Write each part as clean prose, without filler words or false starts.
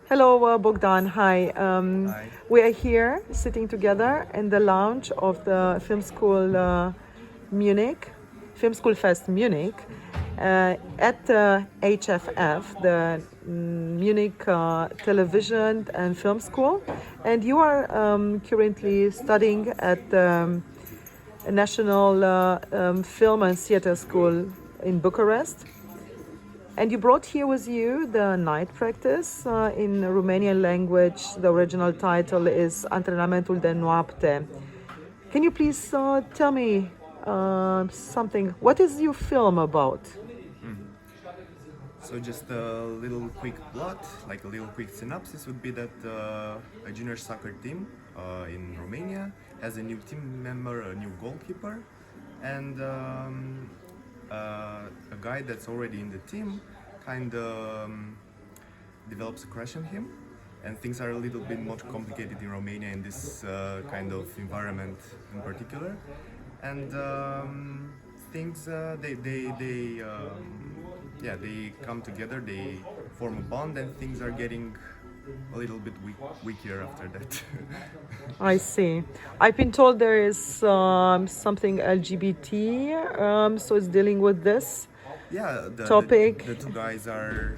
Hello, Bogdan. Hi. Hi. We are here sitting together in the lounge of the Film School Munich, Film School Fest Munich, at the HFF, the Munich Television and Film School. And you are currently studying at the National Film and Theatre School in Bucharest. And you brought here with you the night practice. In Romanian language, the original title is Antrenamentul de noapte. Can you please tell me something? What is your film about? So just a little quick plot, like a little quick synopsis would be that a junior soccer team in Romania has a new team member, a new goalkeeper, and a guy that's already in the team kind of develops a crush on him. And things are a little bit more complicated in Romania in this kind of environment in particular. And things they come together, they form a bond, and things are getting a little bit weaker after that. I see. I've been told there is something LGBT, so it's dealing with this Yeah, topic. the two guys are,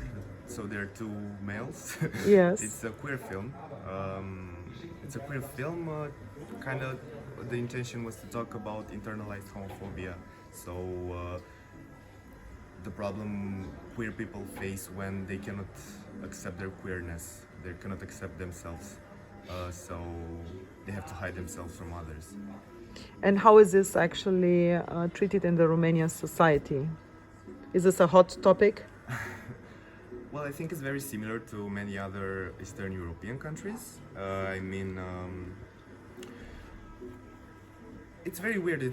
so they're two males. Yes. It's a queer film. It's a queer film. Kind of, the intention was to talk about internalized homophobia. So the problem queer people face when they cannot accept their queerness, they cannot accept themselves. So they have to hide themselves from others. And how is this actually treated in the Romanian society? Is this a hot topic? Well, I think it's very similar to many other Eastern European countries. It's very weird.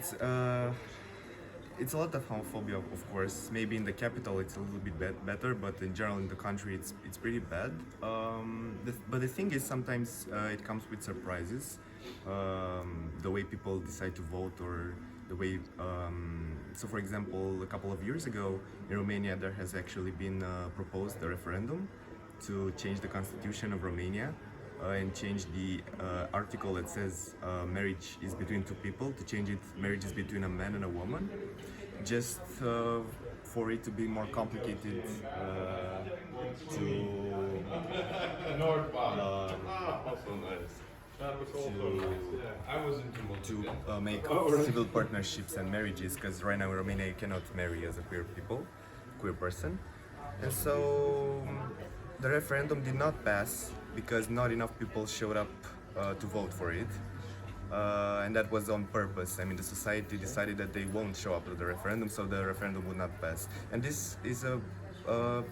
It's a lot of homophobia, of course. Maybe in the capital it's a little bit better, but in general in the country it's pretty bad. But the thing is, sometimes it comes with surprises. The way people decide to vote, or the way. So, for example, a couple of years ago in Romania, there has actually been proposed a referendum to change the constitution of Romania. And change the article that says marriage is between two people, to change it marriage is between a man and a woman, just for it to be more complicated to make civil partnerships and marriages, because right now in Romania you cannot marry as a queer person. And so the referendum did not pass because not enough people showed up to vote for it. And that was on purpose. I mean, the society decided that they won't show up to the referendum, so the referendum would not pass. And this is a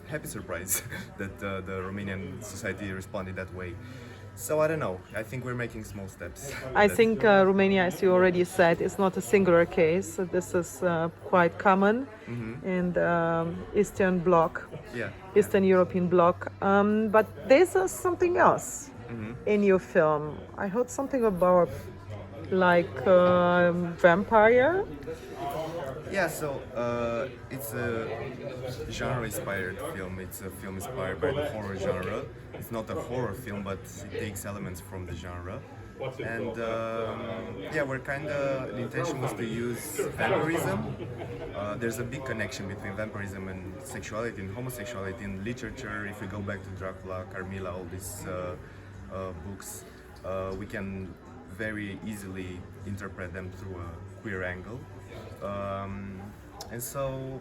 happy surprise that the Romanian society responded that way. So I don't know. I think we're making small steps. I think Romania, as you already said, is not a singular case. This is quite common in the Eastern Bloc, Yeah. Eastern European Bloc. But there's something else in your film. I heard something about like vampire. Yeah, so it's a genre-inspired film. It's a film inspired by the horror genre. It's not a horror film, but it takes elements from the genre. And yeah, the intention was to use vampirism. There's a big connection between vampirism and sexuality and homosexuality in literature. If we go back to Dracula, Carmilla, all these books, we can very easily interpret them through a queer angle. And so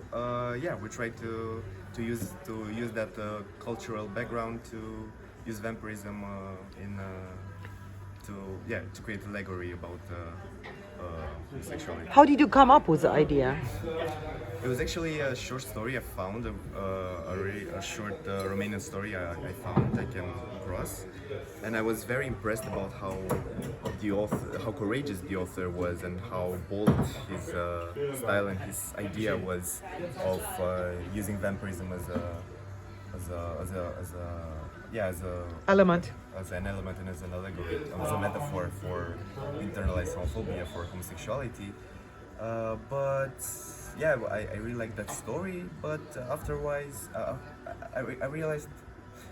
yeah, we try to use that cultural background to use vampirism to create allegory about sexuality. How did you come up with the idea? It was actually a short story I found, a short Romanian story I found, I came across, and I was very impressed about how courageous the author was, and how bold his style and his idea was of using vampirism as Element. an element and as an allegory, as a metaphor for internalized homophobia, for homosexuality. But yeah, I really liked that story. But afterwards, I realized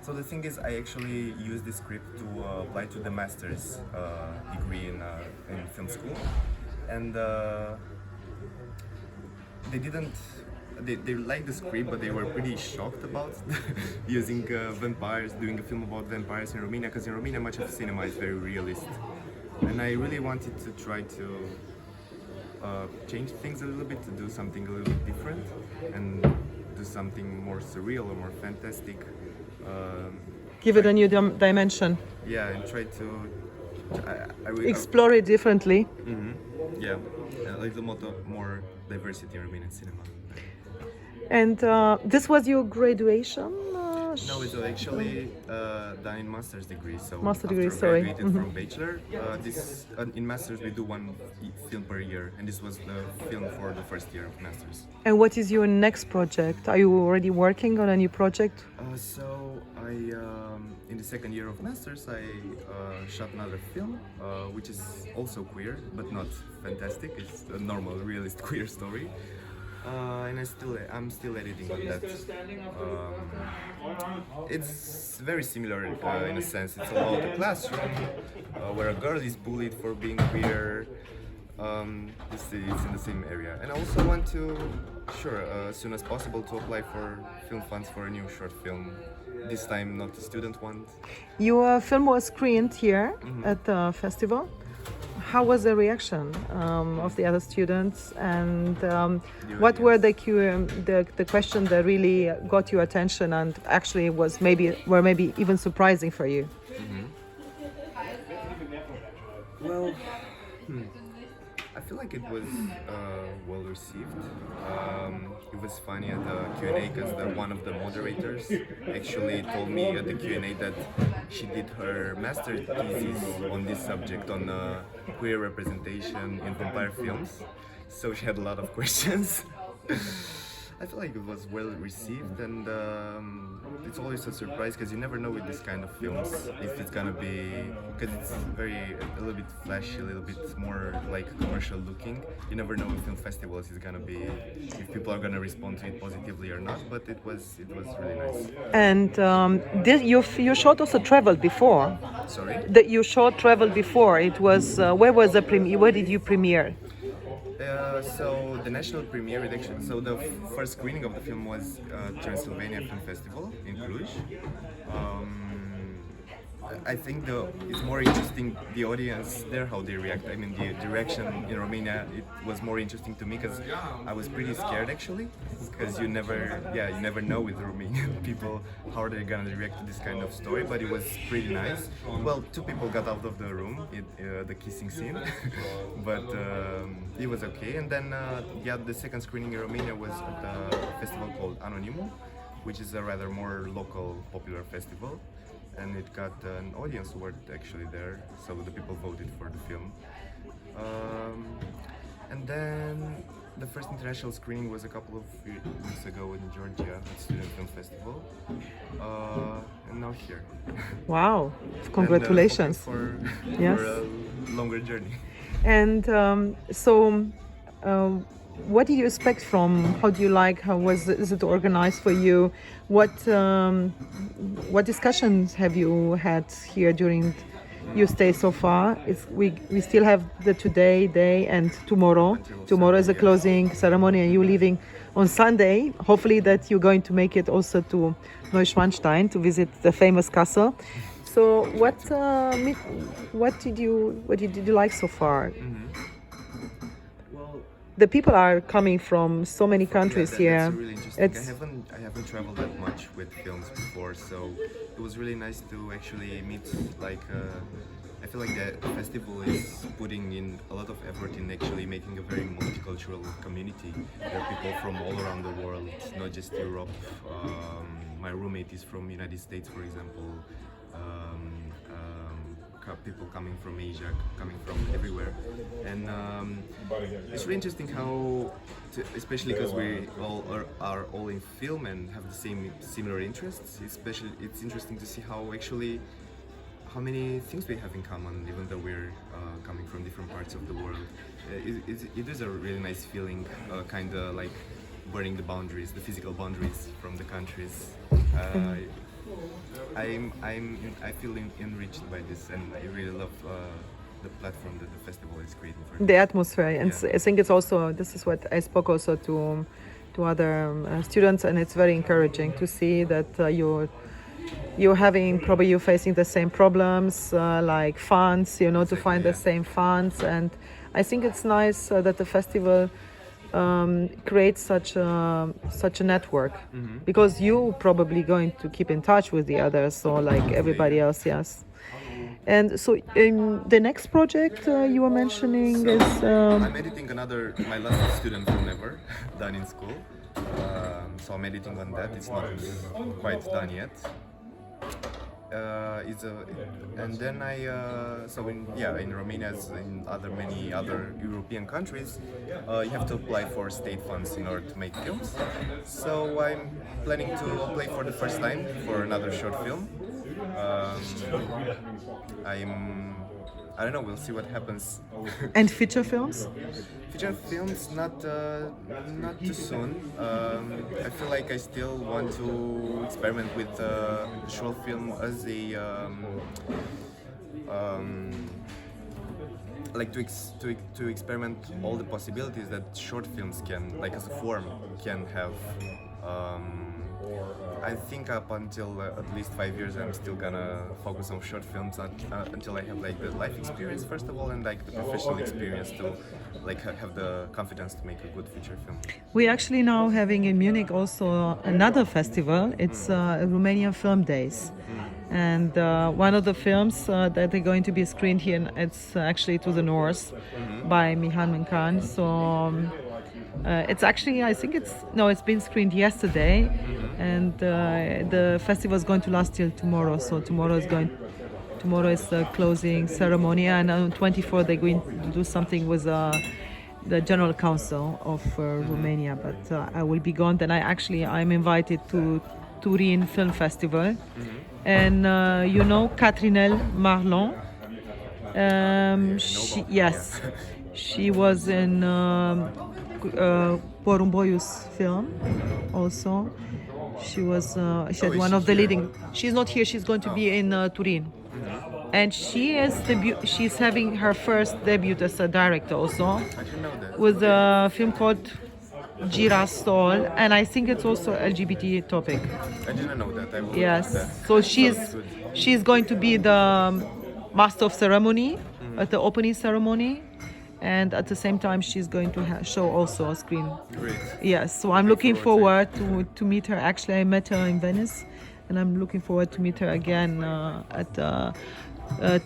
So the thing is, I actually used this script to apply to the master's degree in film school, and they didn't. They liked the script, but they were pretty shocked about using vampires, doing a film about vampires in Romania, because in Romania much of cinema is very realist. And I really wanted to try to change things a little bit, to do something a little bit different, and do something more surreal or more fantastic. Give it a new dimension. Yeah, and try to Explore it differently. yeah, a little more diversity in Romanian cinema. And this was your graduation? No, it's actually done in master's degree. So Master after degree, sorry. graduated from bachelor, in masters we do one film per year, and this was the film for the first year of masters. And what is your next project? Are you already working on a new project? So I, in the second year of masters, I shot another film, which is also queer, but not fantastic. It's a normal, realist queer story. And I'm still editing on that. It's very similar in a sense. It's about a classroom where a girl is bullied for being queer. It's in the same area. And I also want to, as soon as possible, to apply for film funds for a new short film. This time not a student one. Your film was screened here at the festival. How was the reaction of the other students, and what were the questions that really got your attention and actually were maybe even surprising for you? Well, I feel like it was well received. It was funny at the Q&A because one of the moderators actually told me at the Q&A that she did her master's thesis on this subject, on queer representation in vampire films. So she had a lot of questions. I feel like it was well received, and it's always a surprise because you never know with this kind of films if it's gonna be, because it's a little bit flashy, a little bit more like commercial looking. You never know with film festivals is gonna be, if people are gonna respond to it positively or not. But it was really nice. And your short also traveled before. Sorry. Your short traveled before. It was where was the premiere? Where did you premiere? So the national premiere, so the first screening of the film was Transylvania Film Festival in Cluj. I think it's more interesting the audience there, how they react. I mean, the direction in Romania, it was more interesting to me because I was pretty scared actually, because you never know with Romanian people how they're gonna react to this kind of story. But it was pretty nice. Well, 2 people got out of the room, the kissing scene, but it was okay. And then the second screening in Romania was at a festival called Anonymul, which is a rather more local, popular festival. And it got an audience award actually there, so the people voted for the film. And then the first international screening was a couple of weeks ago in Georgia at Student Film Festival, and now here. Wow! Congratulations! And, yes. For a longer journey. And what did you expect from? How do you like? Is it organized for you? What discussions have you had here during your stay so far? We still have the today day and tomorrow. Tomorrow is a closing ceremony, and you're leaving on Sunday. Hopefully that you're going to make it also to Neuschwanstein to visit the famous castle. So what did you like so far? The people are coming from so many countries here. That's really interesting. I haven't traveled that much with films before, so it was really nice to actually meet. I feel like the festival is putting in a lot of effort in actually making a very multicultural community. There are people from all around the world, not just Europe. My roommate is from the United States, for example. People coming from Asia, coming from everywhere, and it's really interesting how, especially because we all are all in film and have the similar interests. Especially, it's interesting to see how many things we have in common, even though we're coming from different parts of the world. It is a really nice feeling, kind of like burning the boundaries, the physical boundaries from the countries. I feel enriched by this, and I really love the platform that the festival is creating for The atmosphere, and Yeah. I think it's also, this is what I spoke also to other students, and it's very encouraging to see that you're having, probably you're facing the same problems, like funds, you know, to find the Exactly, same funds. And I think it's nice that the festival creates such a network, because you probably going to keep in touch with the others, so like everybody else. Yes. And so the next project you were mentioning is I'm editing my last student film ever done in school. So I'm editing on that. It's not quite done yet. And then in Romania, as in many other European countries, you have to apply for state funds in order to make films. So I'm planning to apply for the first time for another short film. I don't know. We'll see what happens. and feature films. Feature films, not too soon. I feel like I still want to experiment with short film as a like to experiment all the possibilities that short films can, like as a form, can have. I think up until at least 5 years, I'm still gonna focus on short films until I have like the life experience first of all, and like the professional experience to like have the confidence to make a good feature film. We're actually now having in Munich also another festival. It's Romanian Film Days. And one of the films that are going to be screened here, it's actually To the North by Mihan Minkan. So it's actually, I think it's been screened yesterday, and the festival is going to last till tomorrow. So tomorrow is the closing ceremony, and on 24th they're going to do something with the General Council of Romania. But I will be gone. Then I'm invited to Turin Film Festival, and you know Catrinel Marlon. She was in Porumboiu's film also. She had one of the leading. She's not here. She's going to be in Turin, and she's having her first debut as a director also, I didn't know that. with a film called Girasol, and I think it's also LGBT topic. I didn't know that. I will Yes. look at that. So Sounds good. she's going to be the master of ceremony at the opening ceremony, and at the same time she's going to show also a screen. Great. Yes. So I'm looking forward to meet her. Actually, I met her in Venice, and I'm looking forward to meet her again at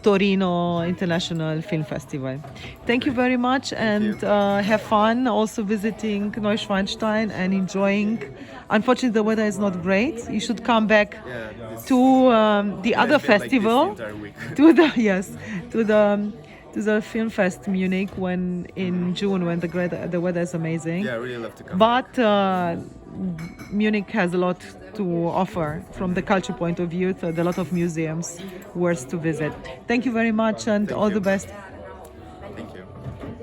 Torino International Film Festival. Thank you very much, and have fun also visiting Neuschwanstein and enjoying. Unfortunately, the weather is not great. You should come back to the other I've been like this festival, the entire week. to the Film Fest Munich in June, when the weather is amazing. Yeah, I really love to come. But Munich has a lot to offer from the culture point of view. So a lot of museums worth to visit. Thank you very much, and all you. the best.